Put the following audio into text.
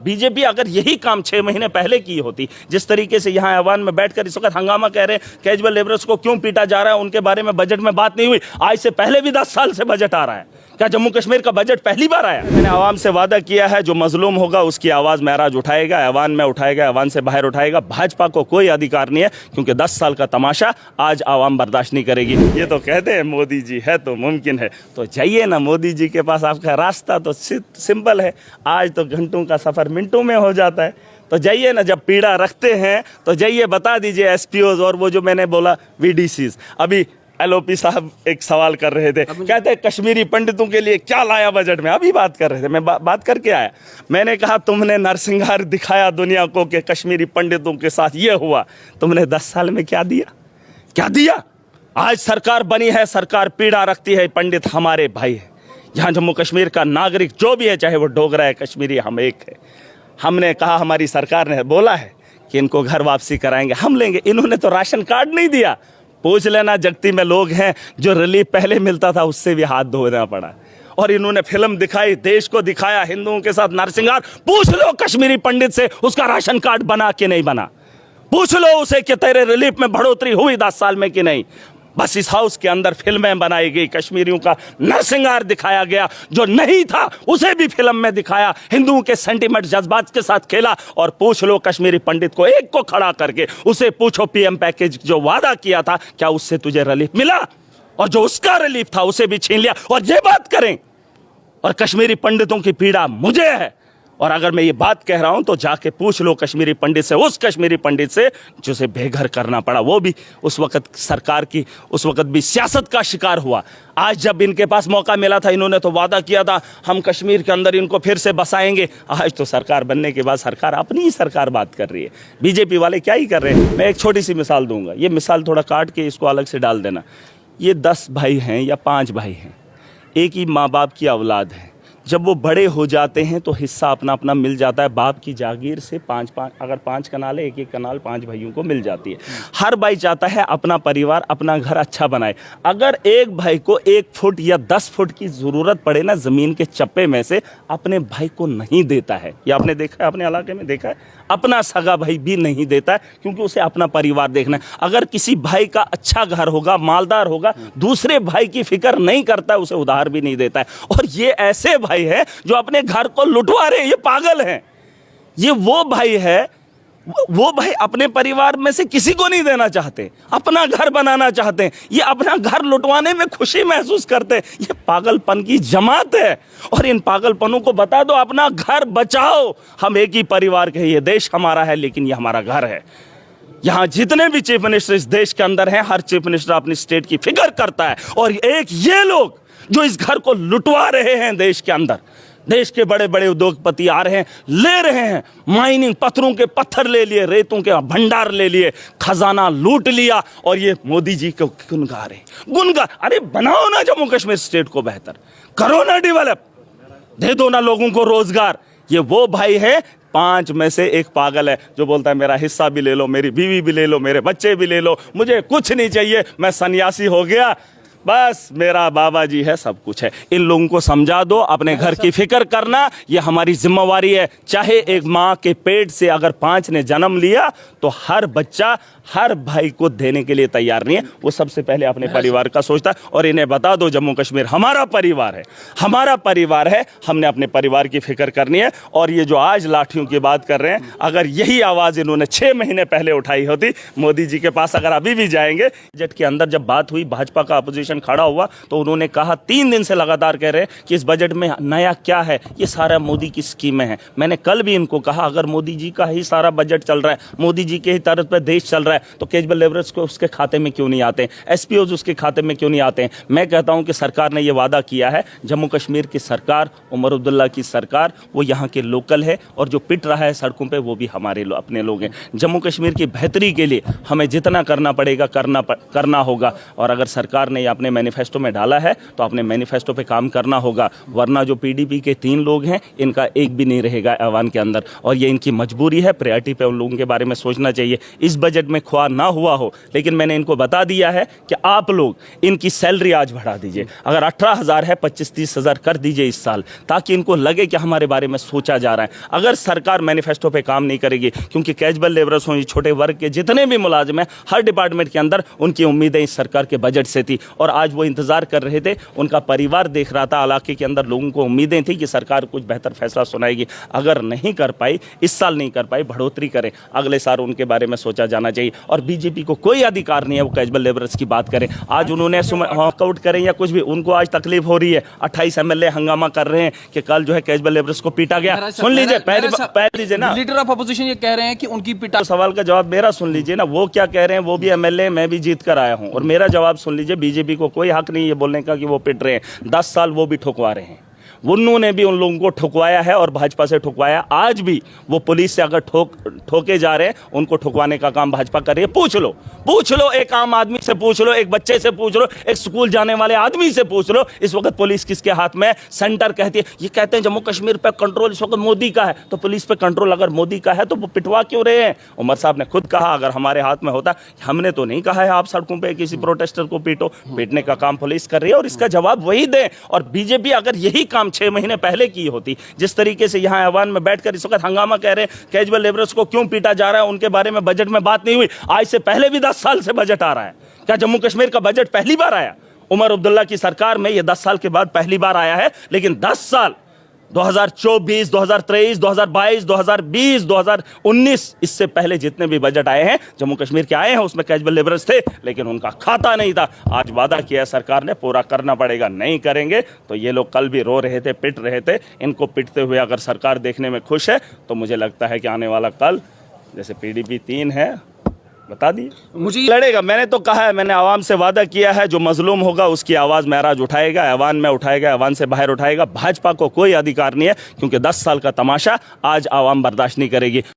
BJP अगर यही काम 6 महीने पहले की होती, जिस तरीके से यहाँ ऐवान में बैठकर इस वक्त हंगामा कह रहे हैं कैजुअल लेबरर्स को क्यों पीटा जा रहा है, उनके बारे में बजट में बात नहीं हुई। आज से पहले भी 10 साल से बजट आ रहा है। क्या जम्मू कश्मीर का बजट पहली बार आया? मैंने आवाम से वादा किया है, जो मजलूम होगा उसकी आवाज़ महराज उठाएगा, ऐवान में उठाएगा, ऐवान से बाहर उठाएगा। भाजपा को कोई अधिकार नहीं है, क्योंकि 10 साल का तमाशा आज आवाम बर्दाश्त नहीं करेगी। ये तो कहते हैं मोदी जी है तो मुमकिन है, तो जाइए ना मोदी जी के पास। आपका रास्ता तो सिंपल है, आज तो घंटों का सफ़र मिनटों में हो जाता है। तो जाइए ना, जब पीड़ा रखते हैं तो जाइए बता दीजिए एसपीओज और वो जो मैंने बोला वीडीसीज। अभी एलओपी साहब एक सवाल कर रहे थे, कहते हैं कश्मीरी पंडितों के लिए क्या लाया बजट में। अभी बात कर रहे थे, मैं बात करके आया। मैंने कहा तुमने नरसिंहार दिखाया दुनिया को कि कश्मीरी पंडितों के साथ ये हुआ, तुमने 10 साल में क्या दिया? क्या दिया? आज सरकार बनी है, सरकार पीड़ा रखती है। पंडित हमारे भाई है। यहाँ जम्मू कश्मीर का नागरिक जो भी है, चाहे वो डोगरा है, कश्मीरी, हम एक है। हमने कहा, हमारी सरकार ने बोला है कि इनको घर वापसी कराएंगे, हम लेंगे। इन्होंने तो राशन कार्ड नहीं दिया। पूछ लेना, जगती में लोग हैं जो रिलीफ पहले मिलता था उससे भी हाथ धोना पड़ा। और इन्होंने फिल्म दिखाई, देश को दिखाया हिंदुओं के साथ नरसिंहार। पूछ लो कश्मीरी पंडित से उसका राशन कार्ड बना कि नहीं बना। पूछ लो उसे कि तेरे रिलीफ में बढ़ोतरी हुई 10 साल में कि नहीं। बस इस हाउस के अंदर फिल्में बनाई गई, कश्मीरियों का नरसिंहार दिखाया गया, जो नहीं था उसे भी फिल्म में दिखाया, हिंदुओं के सेंटीमेंट जज्बात के साथ खेला। और पूछ लो कश्मीरी पंडित को, एक को खड़ा करके उसे पूछो, पीएम पैकेज जो वादा किया था, क्या उससे तुझे रिलीफ मिला? और जो उसका रिलीफ था उसे भी छीन लिया। और ये बात करें, और कश्मीरी पंडितों की पीड़ा मुझे है। और अगर मैं ये बात कह रहा हूं तो जाके पूछ लो कश्मीरी पंडित से, उस कश्मीरी पंडित से जिसे बेघर करना पड़ा। वो भी उस वक्त सरकार की, उस वक्त भी सियासत का शिकार हुआ। आज जब इनके पास मौका मिला था, इन्होंने तो वादा किया था हम कश्मीर के अंदर इनको फिर से बसाएंगे। आज तो सरकार बनने के बाद सरकार अपनी ही सरकार बात कर रही है। बीजेपी वाले क्या ही कर रहे हैं। मैं एक छोटी सी मिसाल दूंगा, ये मिसाल थोड़ा काट के इसको अलग से डाल देना। ये 10 भाई हैं या 5 भाई हैं, एक ही माँ बाप की औलाद है। जब वो बड़े हो जाते हैं तो हिस्सा अपना अपना मिल जाता है। बाप की जागीर से 5 अगर 5 कनाल है, एक कनाल 5 भाइयों को मिल जाती है। हर भाई चाहता है अपना परिवार, अपना घर अच्छा बनाए। अगर एक भाई को 1 फुट या 10 फुट की ज़रूरत पड़े ना ज़मीन के चप्पे में से, अपने भाई को नहीं देता है। ये आपने देखा है, अपने इलाके में देखा है, अपना सगा भाई भी नहीं देता है, क्योंकि उसे अपना परिवार देखना है। अगर किसी भाई का अच्छा घर होगा, मालदार होगा, दूसरे भाई की फिक्र नहीं करता है, उसे उधार भी नहीं देता है। और ये ऐसे भाई है जो अपने घर को लुटवा रहे हैं, ये पागल हैं। ये वो भाई है, वो भाई अपने परिवार में से किसी को नहीं देना चाहते, अपना घर बनाना चाहते हैं। ये अपना घर लुटवाने में खुशी महसूस करते हैं। ये पागलपन की जमात है। और इन पागलपनों को बता दो, अपना घर बचाओ। हम एक ही परिवार के, ये देश हमारा है, लेकिन ये हमारा घर है। यहाँ जितने भी चीफ मिनिस्टर इस देश के अंदर हैं, हर चीफ मिनिस्टर अपनी स्टेट की फिक्र करता है। और एक ये लोग जो इस घर को लुटवा रहे हैं देश के अंदर, देश के बड़े बड़े उद्योगपति आ रहे हैं, ले रहे हैं माइनिंग, पत्थरों के पत्थर ले लिए, रेतों के भंडार ले लिए, खजाना लूट लिया। और ये मोदी जी को गुनगा रहे, गुनगा। अरे बनाओ ना जम्मू कश्मीर स्टेट को बेहतर, करो ना डेवलप, दे दो ना लोगों को रोजगार। ये वो भाई है, 5 में से एक पागल है जो बोलता है मेरा हिस्सा भी ले लो, मेरी बीवी भी ले लो, मेरे बच्चे भी ले लो, मुझे कुछ नहीं चाहिए, मैं सन्यासी हो गया, बस मेरा बाबा जी है, सब कुछ है। इन लोगों को समझा दो, अपने घर की फिक्र करना ये हमारी जिम्मेवारी है। चाहे एक माँ के पेट से अगर 5 ने जन्म लिया, तो हर बच्चा हर भाई को देने के लिए तैयार नहीं है। वो सबसे पहले अपने परिवार का सोचता है। और इन्हें बता दो, जम्मू कश्मीर हमारा परिवार है, हमारा परिवार है, हमने अपने परिवार की फिक्र करनी है। और ये जो आज लाठियों की बात कर रहे हैं, अगर यही आवाज़ इन्होंने 6 महीने पहले उठाई होती, मोदी जी के पास अगर अभी भी जाएंगे। बजट के अंदर जब बात हुई, भाजपा का अपोजिशन खड़ा हुआ, तो उन्होंने कहा, 3 दिन से लगातार कह रहे हैं कि इस बजट में नया क्या है, ये सारा मोदी की स्कीमें हैं। मैंने कल भी इनको कहा, अगर मोदी जी का ही सारा बजट चल रहा है, मोदी जी के ही तर्ज पर देश चल रहा है, तो कैजुअल लेबरर्स को उसके खाते में क्यों नहीं आते हैं, एसपीओज उसके खाते में क्यों नहीं आते हैं। मैं कहता हूं कि सरकार ने यह वादा किया है, जम्मू कश्मीर की सरकार, उमर अब्दुल्ला की सरकार, वो यहाँ के लोकल है। और जो पिट रहा है सड़कों पे, वो भी हमारे अपने लोग हैं। जम्मू कश्मीर की बेहतरी के लिए हमें जितना करना पड़ेगा करना होगा। और अगर सरकार ने यह अपने मैनिफेस्टो में डाला है, तो अपने मैनिफेस्टो पे काम करना होगा, वरना जो पीडीपी के 3 लोग हैं, इनका एक भी नहीं रहेगा ऐवान के अंदर। और ये इनकी मजबूरी है, प्रायोरिटी पे उन लोगों के बारे में सोचना चाहिए। इस बजट में में खुआ ना हुआ हो, लेकिन मैंने इनको बता दिया है कि आप लोग इनकी सैलरी आज बढ़ा दीजिए। अगर 18,000 है 25-30 हज़ार कर दीजिए इस साल, ताकि इनको लगे कि हमारे बारे में सोचा जा रहा है। अगर सरकार मैनिफेस्टो पे काम नहीं करेगी, क्योंकि कैजुअल लेबरर्स हों, छोटे वर्ग के जितने भी मुलाजिम हैं, हर डिपार्टमेंट के अंदर उनकी उम्मीदें इस सरकार के बजट से थी, और आज वो इंतजार कर रहे थे, उनका परिवार देख रहा था, इलाके के अंदर लोगों को उम्मीदें थी कि सरकार कुछ बेहतर फैसला सुनाएगी। अगर नहीं कर पाई, इस साल नहीं कर पाई, बढ़ोतरी करें, अगले साल उनके बारे में सोचा जाना चाहिए। और बीजेपी को कोई अधिकार नहीं है वो कैजुअल लेबरर्स की बात करें। आज उन्होंने वॉकआउट करें या कुछ भी, उनको आज तकलीफ हो रही है। 28 एमएलए हंगामा कर रहे हैं कि कल जो है कैजुअल लेबरर्स को पीटा गया। सुन लीजिए, पहले लीजिए ना, लीडर ऑफ अपोजिशन ये कह रहे हैं कि उनकी पिटा। सवाल का जवाब मेरा सुन लीजिए ना, वो क्या कह रहे हैं, वो भी एमएलए, मैं भी जीत कर आया हूं, और मेरा जवाब सुन लीजिए। बीजेपी को कोई हक नहीं है बोलने का कि वो पिट रहे हैं। 10 साल वो भी ठुकवा रहे हैं, उन्होंने भी उन लोगों को ठुकवाया है और भाजपा से ठुकवाया। आज भी वो पुलिस से अगर ठोके जा रहे हैं, उनको ठुकवाने का काम भाजपा कर रही है। पूछ लो, एक आम आदमी से पूछ लो, एक बच्चे से पूछ लो, एक स्कूल जाने वाले आदमी से पूछ लो, इस वक्त पुलिस किसके हाथ में है? सेंटर कहती है, ये कहते हैं जम्मू कश्मीर पे कंट्रोल इस वक्त मोदी का है, तो पुलिस पे कंट्रोल अगर मोदी का है तो वो पिटवा क्यों रहे हैं? उमर साहब ने खुद कहा, अगर हमारे हाथ में होता, हमने तो नहीं कहा है आप सड़कों पे किसी प्रोटेस्टर को पीटो, पीटने का काम पुलिस कर रही है, और इसका जवाब वही दें। और बीजेपी अगर यही काम 6 महीने पहले की होती, जिस तरीके से यहां ऐवान में बैठकर इस वक्त हंगामा कह रहे हैं कैजुअल लेबरर्स को क्यों पीटा जा रहा है, उनके बारे में बजट में बात नहीं हुई। आज से पहले भी 10 साल से बजट आ रहा है। क्या जम्मू कश्मीर का बजट पहली बार आया? उमर अब्दुल्ला की सरकार में ये 10 साल के बाद पहली बार आया है। लेकिन 10 साल 2024, 2023, 2022, 2020, 2019, इससे पहले जितने भी बजट आए हैं जम्मू कश्मीर के आए हैं, उसमें कैजुअल लेबरर्स थे, लेकिन उनका खाता नहीं था। आज वादा किया सरकार ने, पूरा करना पड़ेगा। नहीं करेंगे तो ये लोग कल भी रो रहे थे, पिट रहे थे। इनको पिटते हुए अगर सरकार देखने में खुश है, तो मुझे लगता है कि आने वाला कल, जैसे PDP 3 है, बता दिए, मुझे लड़ेगा। मैंने तो कहा है, मैंने आवाम से वादा किया है, जो मजलूम होगा उसकी आवाज़ महराज उठाएगा, ऐवान में उठाएगा, ऐवान से बाहर उठाएगा। भाजपा को कोई अधिकार नहीं है, क्योंकि 10 साल का तमाशा आज आवाम बर्दाश्त नहीं करेगी।